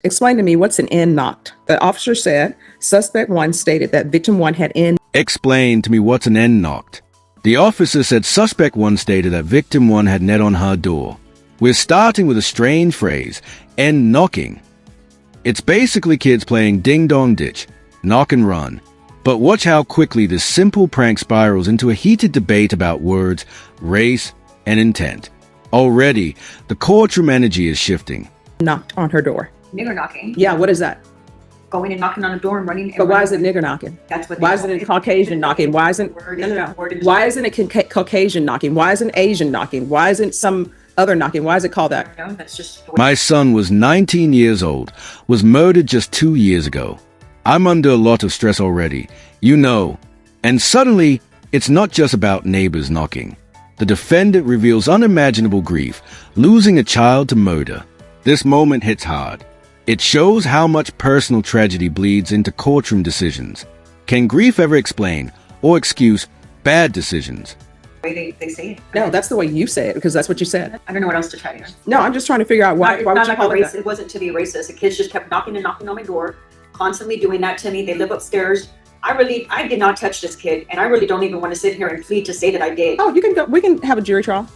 Explain to me what's an end knocked. The officer said suspect 1 stated that victim 1 had end. Explain to me what's an end knocked. The officer said suspect 1 stated that victim 1 had knelt on her door. We're starting with a strange phrase, end knocking. It's basically kids playing ding-dong ditch, knock and run. But watch how quickly this simple prank spirals into a heated debate about words, race, and intent. Already, the courtroom energy is shifting. Knocked on her door. Nigger knocking. Yeah, what is that? Going and knocking on a door and running. But why is it nigger knocking? That's what. Why isn't it Caucasian knocking? Why isn't Why isn't it Caucasian knocking? Why isn't Asian knocking? Why isn't some other knocking? Why is it called that? No, that's just. My son was 19 years old, was murdered just 2 years ago. I'm under a lot of stress already, you know. And suddenly, it's not just about neighbors knocking. The defendant reveals unimaginable grief, losing a child to murder. This moment hits hard. It shows how much personal tragedy bleeds into courtroom decisions. Can grief ever explain or excuse bad decisions? The way they say it. No, that's the way you say it because that's what you said. I don't know what else to tell you. No, I'm just trying to figure out why. It's Why would not you like call a it racist. that? It wasn't to be racist. The kids just kept knocking and knocking on my door, constantly doing that to me. They live upstairs. I did not touch this kid, and I really don't even want to sit here and plead to say that I did. Oh, you can go. We can have a jury trial.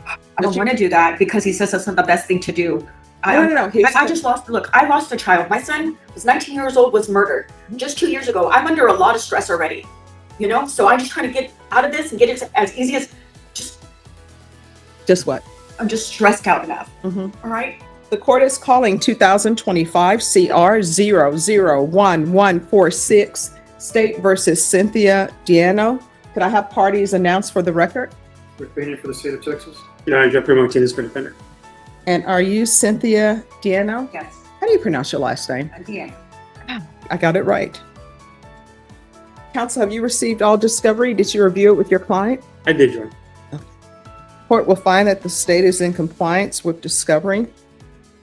I don't want to do that because he says that's not the best thing to do. No. I just lost. Look, I lost a child. My son was 19 years old, was murdered just 2 years ago. I'm under a lot of stress already, you know. So I'm just trying to get out of this and get it as easy as Just what? I'm just stressed out enough. Mm-hmm. All right. The court is calling 2025 CR 001146 State versus Cynthia Deno. Could I have parties announced for the record? Rick Bainer for the state of Texas. Yeah, Jeffrey Martinez for defender. And are you Cynthia Deno? Yes. How do you pronounce your last name? Yeah. I got it right. Counsel, have you received all discovery? Did you review it with your client? I did, John. Court will find that the state is in compliance with discovery.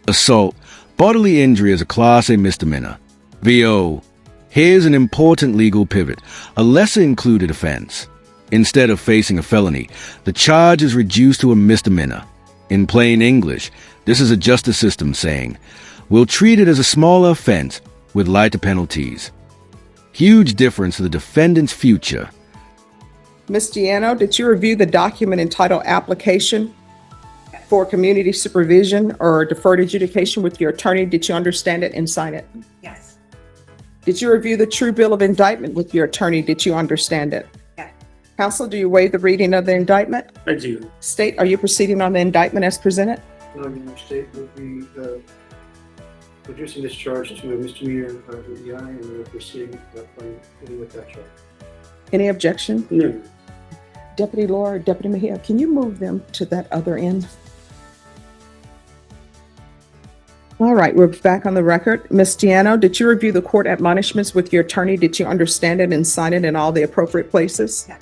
Assault, bodily injury is a Class A misdemeanor. VO. Here's an important legal pivot, a lesser included offense. Instead of facing a felony, the charge is reduced to a misdemeanor. In plain English, this is a justice system saying, we'll treat it as a smaller offense with lighter penalties. Huge difference to the defendant's future. Ms. Deno, did you review the document entitled Application for Community Supervision or Deferred Adjudication with your attorney? Did you understand it and sign it? Yes. Did you review the true bill of indictment with your attorney? Did you understand it? Yes. Counsel, do you waive the reading of the indictment? I do. State, are you proceeding on the indictment as presented? Your state will be reducing this charge to a misdemeanor EI, and we're proceeding with that charge. Any objection? No. Deputy Laura, Deputy Mejia, can you move them to that other end? All right, we're back on the record. Ms. Deno, did you review the court admonishments with your attorney? Did you understand it and sign it in all the appropriate places? Yes.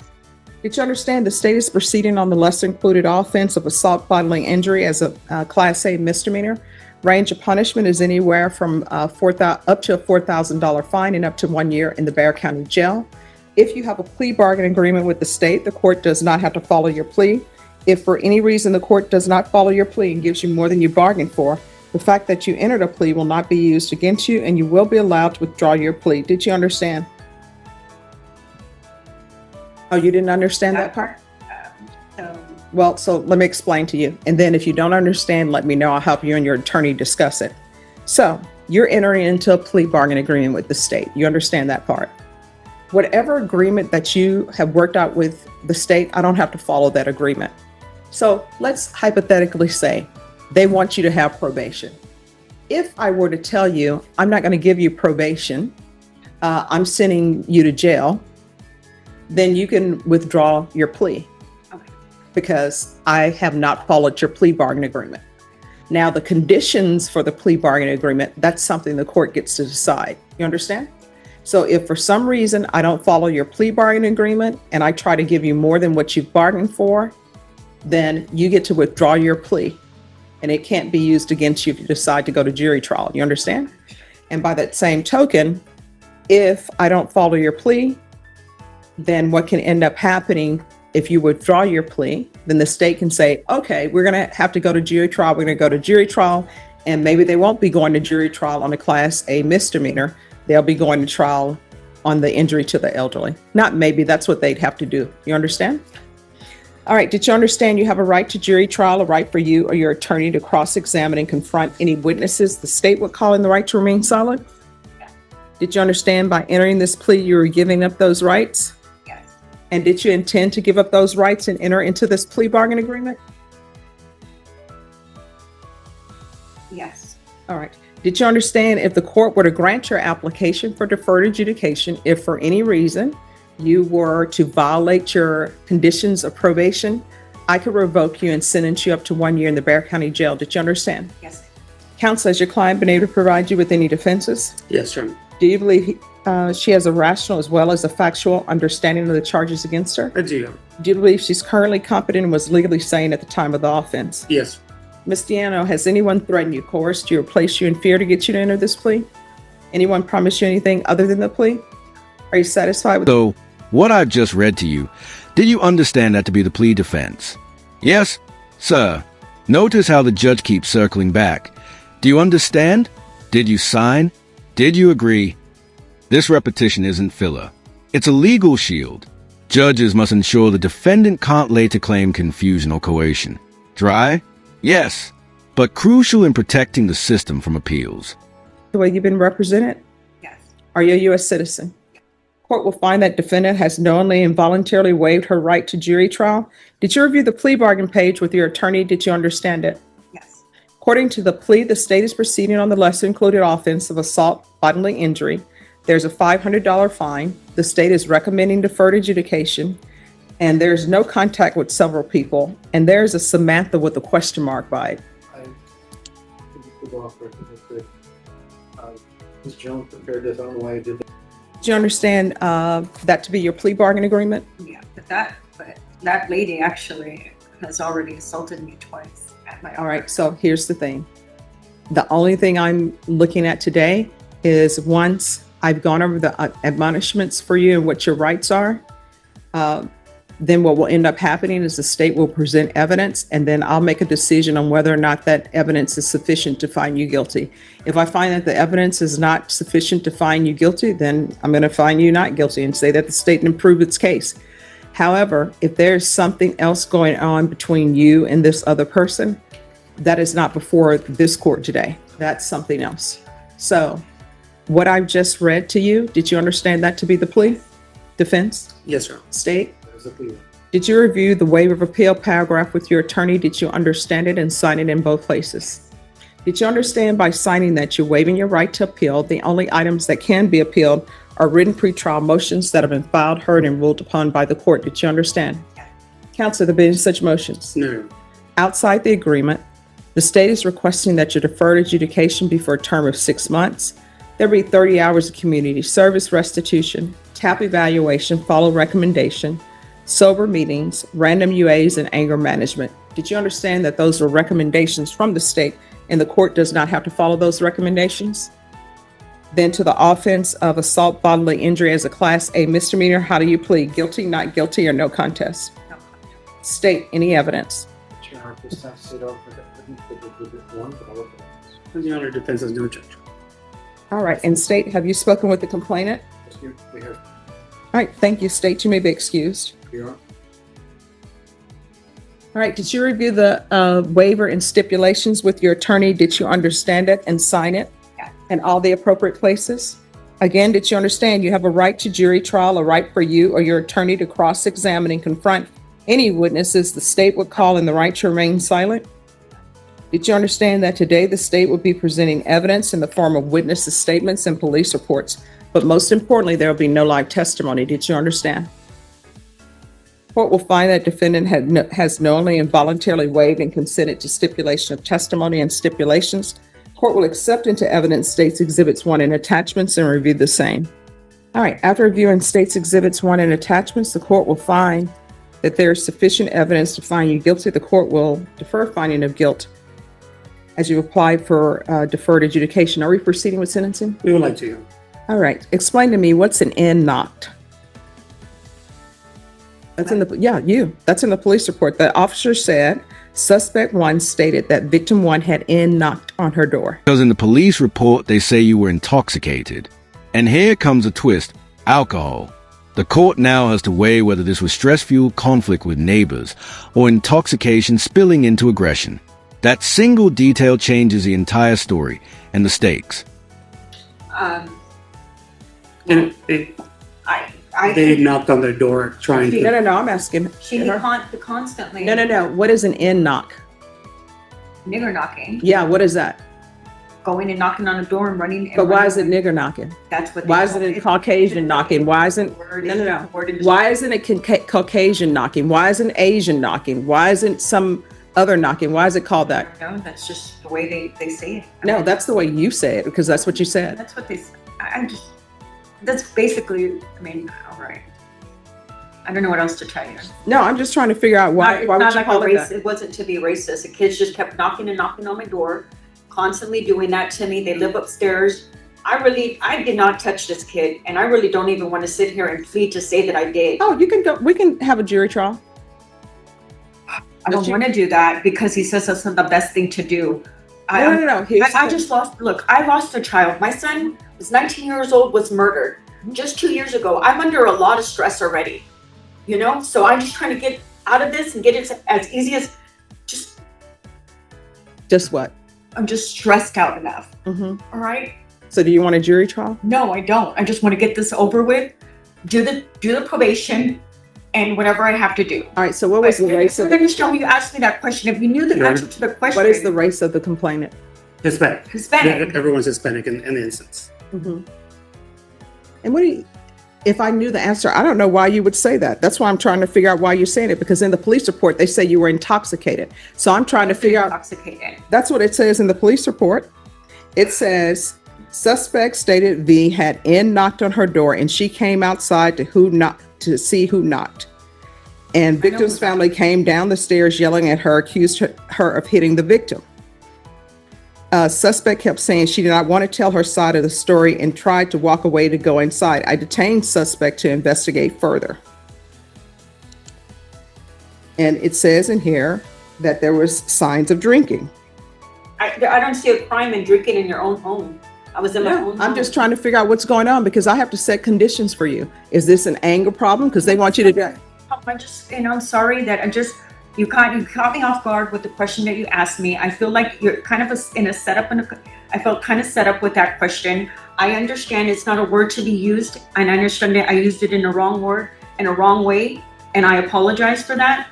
Did you understand the state is proceeding on the lesser included offense of assault bodily injury as a Class A misdemeanor? Range of punishment is anywhere from up to a $4,000 fine and up to 1 year in the Bexar County Jail. If you have a plea bargain agreement with the state, the court does not have to follow your plea. If for any reason the court does not follow your plea and gives you more than you bargained for, the fact that you entered a plea will not be used against you and you will be allowed to withdraw your plea. Did you understand? Oh, you didn't understand that part? Well, so let me explain to you. And then if you don't understand, let me know. I'll help you and your attorney discuss it. So you're entering into a plea bargain agreement with the state. You understand that part? Whatever agreement that you have worked out with the state, I don't have to follow that agreement. So let's hypothetically say they want you to have probation. If I were to tell you, I'm not going to give you probation, I'm sending you to jail, then you can withdraw your plea. Okay. Because I have not followed your plea bargain agreement. Now, the conditions for the plea bargain agreement, that's something the court gets to decide. You understand? So if for some reason I don't follow your plea bargain agreement and I try to give you more than what you've bargained for, then you get to withdraw your plea and it can't be used against you if you decide to go to jury trial. You understand? And by that same token, if I don't follow your plea, then what can end up happening if you withdraw your plea, then the state can say, okay, we're going to have to go to jury trial. We're going to go to jury trial And maybe they won't be going to jury trial on a Class A misdemeanor. They'll be going to trial on the injury to the elderly. Not maybe, that's what they'd have to do. You understand? All right, did you understand you have a right to jury trial, a right for you or your attorney to cross-examine and confront any witnesses the state would call in the right to remain silent? Did you understand by entering this plea you were giving up those rights? Yes. And did you intend to give up those rights and enter into this plea bargain agreement? Yes. All right. Did you understand if the court were to grant your application for deferred adjudication, if for any reason you were to violate your conditions of probation, I could revoke you and sentence you up to 1 year in the Bexar County Jail? Did you understand? Yes. Counsel, has your client been able to provide you with any defenses? Yes, sir. Do you believe she has a rational as well as a factual understanding of the charges against her? I do. Do you believe she's currently competent and was legally sane at the time of the offense? Yes. Ms. Deno, has anyone threatened you, coerced you, or placed you in fear to get you to enter this plea? Anyone promised you anything other than the plea? Are you satisfied with So, what I've just read to you, did you understand that to be the plea defense? Yes, sir. Notice how the judge keeps circling back. Do you understand? Did you sign? Did you agree? This repetition isn't filler. It's a legal shield. Judges must ensure the defendant can't later claim confusion or coercion. Dry? Yes, but crucial in protecting the system from appeals. the way you've been represented? Yes. Are you a U.S. citizen? Court will find that defendant has knowingly and voluntarily waived her right to jury trial. Did you review the plea bargain page with your attorney? Did you understand it? Yes. According to the plea, the state is proceeding on the lesser included offense of assault, bodily injury. There's a $500 fine. The state is recommending deferred adjudication, and there's no contact with several people. And there's a Samantha with a question mark by it. I think we go off record real quick. Ms. Jones prepared this. I don't know why I did that. Do you understand that to be your plea bargain agreement? Yeah, but that lady actually has already assaulted me twice at my All right, so here's the thing. The only thing I'm looking at today is once I've gone over the admonishments for you and what your rights are, then what will end up happening is the state will present evidence, and then I'll make a decision on whether or not that evidence is sufficient to find you guilty. If I find that the evidence is not sufficient to find you guilty, then I'm going to find you not guilty and say that the state didn't prove its case. However, if there's something else going on between you and this other person, that is not before this court today. That's something else. So what I've just read to you, did you understand that to be the plea? Defense? Yes, sir. State? That was the plea. Did you review the waiver of appeal paragraph with your attorney? Did you understand it and sign it in both places? Did you understand by signing that you're waiving your right to appeal? The only items that can be appealed are written pretrial motions that have been filed, heard, and ruled upon by the court. Did you understand? Counsel, there been such motions? No. Outside the agreement, the state is requesting that your deferred adjudication be for a term of 6 months. There be 30 hours of community service restitution, TAP evaluation, follow recommendation, sober meetings, random UAs, and anger management. Did you understand that those are recommendations from the state and the court does not have to follow those recommendations? Then to the offense of assault, bodily injury as a Class A misdemeanor, how do you plead? Guilty, not guilty, or no contest? State any evidence. Your Honor, this time sit over one, but I'll look at this. Your Honor, defense has no judge. All right, and state, have you spoken with the complainant? Yes, you- we have. All right, thank you. State, you may be excused. Your Honor. All right, did you review the waiver and stipulations with your attorney? Did you understand it and sign it? Yes. In all the appropriate places? Again, did you understand you have a right to jury trial, a right for you or your attorney to cross-examine and confront any witnesses the state would call in the right to remain silent? Did you understand that today the state will be presenting evidence in the form of witnesses' statements and police reports? But most importantly, there will be no live testimony. Did you understand? Court will find that defendant has knowingly and voluntarily waived and consented to stipulation of testimony and stipulations. Court will accept into evidence States Exhibits 1 and attachments and review the same. All right, after reviewing States Exhibits 1 and attachments, the court will find that there is sufficient evidence to find you guilty. The court will defer finding of guilt as you applied for deferred adjudication. Are we proceeding with sentencing? We would like to. All right, explain to me what's an N knocked? That's in the, that's in the police report. The officer said Suspect 1 stated that victim 1 had knocked on her door. Because in the police report, they say you were intoxicated. And here comes a twist: alcohol. The court now has to weigh whether this was stress-fueled conflict with neighbors or intoxication spilling into aggression. That single detail changes the entire story and the stakes. And I they knocked on their door trying to. No, I'm asking. she constantly No. What is an in knock? nigger knocking, Yeah, what is that? going and knocking on a door and running. But why is it nigger knocking? That's what. Why isn't it Caucasian knocking? Why isn't no? Why isn't it Caucasian knocking? Why isn't Asian knocking? Why isn't some other knocking? Why is it called that? No, that's just the way they say it. No, that's the way you say it because that's what you said. That's what they. I just. That's basically. I mean, all right. I don't know what else to tell you. No, I'm just trying to figure out why. It's Why would not you like call a it race. that? It wasn't to be racist. The kids just kept knocking and knocking on my door, constantly doing that to me. They live upstairs. I did not touch this kid, and I really don't even want to sit here and plead to say that I did. Oh, you can go. We can have a jury trial. I don't want to do that because he says that's not the best thing to do. No. I just lost. Look, I lost a child. My son was 19 years old, was murdered just 2 years ago. I'm under a lot of stress already, so I'm just trying to get out of this and get it as easy as Just what? I'm just stressed out enough. Mm-hmm. All right. So, do you want a jury trial? No, I don't. I just want to get this over with, do the probation, and whatever I have to do. All right. So, what was the race of? You asked me that question. If you knew the Yeah. answer to the question, What is the race of the complainant? Hispanic. Hispanic? Everyone's Hispanic in the instance. Mm-hmm. And what do you? If I knew the answer, I don't know why you would say that. That's why I'm trying to figure out why you're saying it. Because in the police report, they say you were intoxicated. So I'm trying to figure out. Intoxicated. That's what it says in the police report. It says suspect stated V had knocked on her door and she came outside to see who knocked. And victim's family came down the stairs yelling at her, accused her of hitting the victim. Suspect kept saying she did not want to tell her side of the story and tried to walk away to go inside. I detained suspect to investigate further. And it says in here that there was signs of drinking. I don't see a crime in drinking in your own home. I was in my own home. I'm just trying to figure out what's going on because I have to set conditions for you. Is this an anger problem? Because they want you to do. I'm sorry that you caught me off guard with the question that you asked me. I feel like you're kind of in a setup. I felt kind of set up with that question. I understand it's not a word to be used, and I understand that I used it in the wrong word, in a wrong way, and I apologize for that.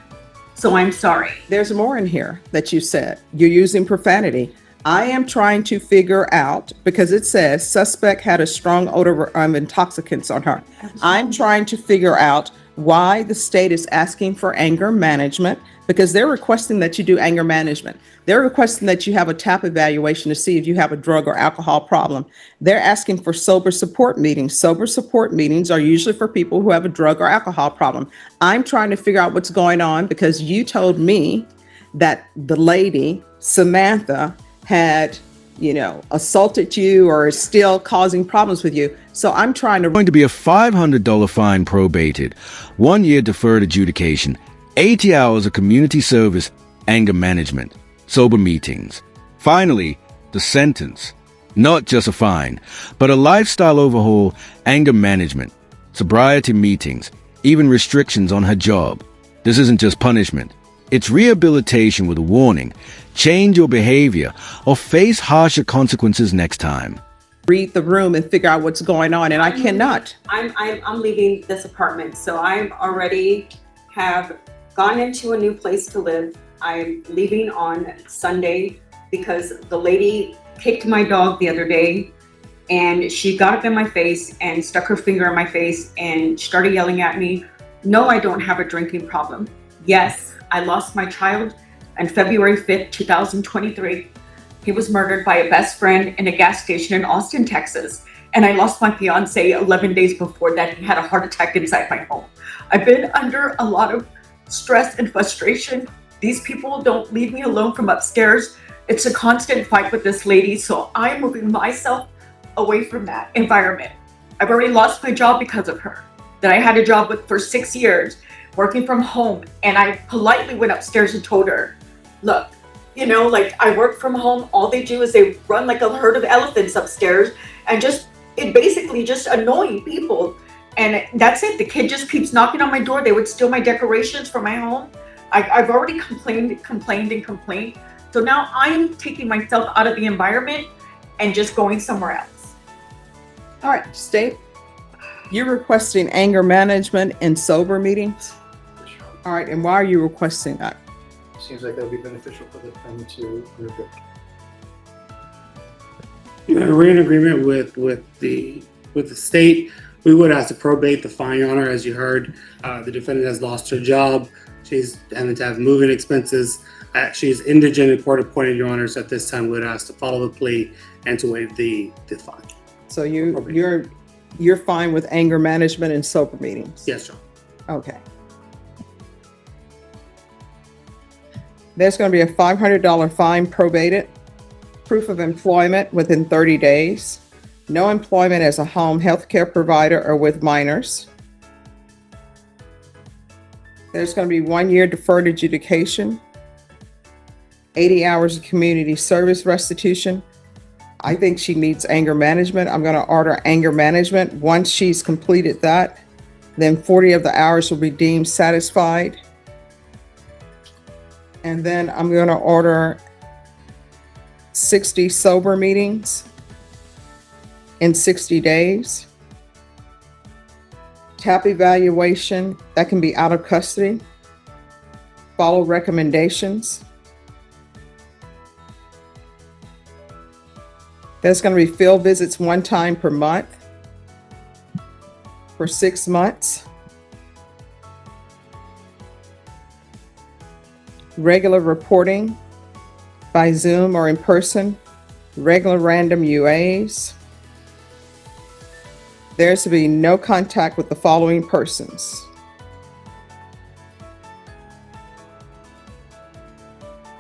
So I'm sorry. There's more in here that you said. You're using profanity. I am trying to figure out, because it says suspect had a strong odor of intoxicants on her. I'm trying to figure out why the state is asking for anger management, because they're requesting that you do anger management. They're requesting that you have a TAP evaluation to see if you have a drug or alcohol problem. They're asking for sober support meetings. Sober support meetings are usually for people who have a drug or alcohol problem. I'm trying to figure out what's going on because you told me that the lady, Samantha, had, assaulted you or is still causing problems with you. So I'm trying to. Going to be a $500 fine probated, 1 year deferred adjudication, 80 hours of community service, anger management, sober meetings. Finally, the sentence. Not just a fine, but a lifestyle overhaul, anger management, sobriety meetings, even restrictions on her job. This isn't just punishment. It's rehabilitation with a warning. Change your behavior or face harsher consequences next time. Read the room and figure out what's going on, and I cannot. I'm leaving this apartment, so I'm already have gone into a new place to live. I'm leaving on Sunday because the lady kicked my dog the other day, and she got up in my face and stuck her finger in my face and started yelling at me. No, I don't have a drinking problem. Yes, I lost my child on February 5th, 2023. He was murdered by a best friend in a gas station in Austin, Texas. And I lost my fiancé 11 days before that. He had a heart attack inside my home. I've been under a lot of stress and frustration. These people don't leave me alone from upstairs. It's a constant fight with this lady. So I'm moving myself away from that environment. I've already lost my job because of her, that I had a job with for 6 years, working from home. And I politely went upstairs and told her, look, like I work from home. All they do is they run like a herd of elephants upstairs and it basically just annoying people. And that's it. The kid just keeps knocking on my door. They would steal my decorations from my home. I've already complained. So now I'm taking myself out of the environment and just going somewhere else. All right, state, you're requesting anger management in sober meetings? For sure. All right, and why are you requesting that? Seems like that would be beneficial for the family to undergo. We're in agreement with the state. We would ask to probate the fine, Your Honor. As you heard, the defendant has lost her job. She's having to have moving expenses. She's indigent and court appointed, Your Honor. So at this time, we would ask to follow the plea and to waive the fine. So you're fine with anger management in sober meetings? Yes, Your Honor. Okay. There's going to be a $500 fine probated, proof of employment within 30 days, no employment as a home health care provider or with minors. There's going to be 1 year deferred adjudication, 80 hours of community service restitution. I think she needs anger management. I'm going to order anger management. Once she's completed that, then 40 of the hours will be deemed satisfied. And then I'm going to order 60 sober meetings in 60 days. TAP evaluation, that can be out of custody. Follow recommendations. There's going to be field visits 1 time per month for 6 months. Regular reporting by Zoom or in person, regular random UAs. There's to be no contact with the following persons: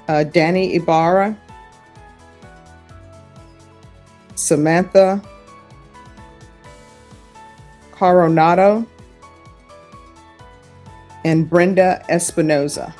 Danny Ibarra, Samantha Coronado, and Brenda Espinoza.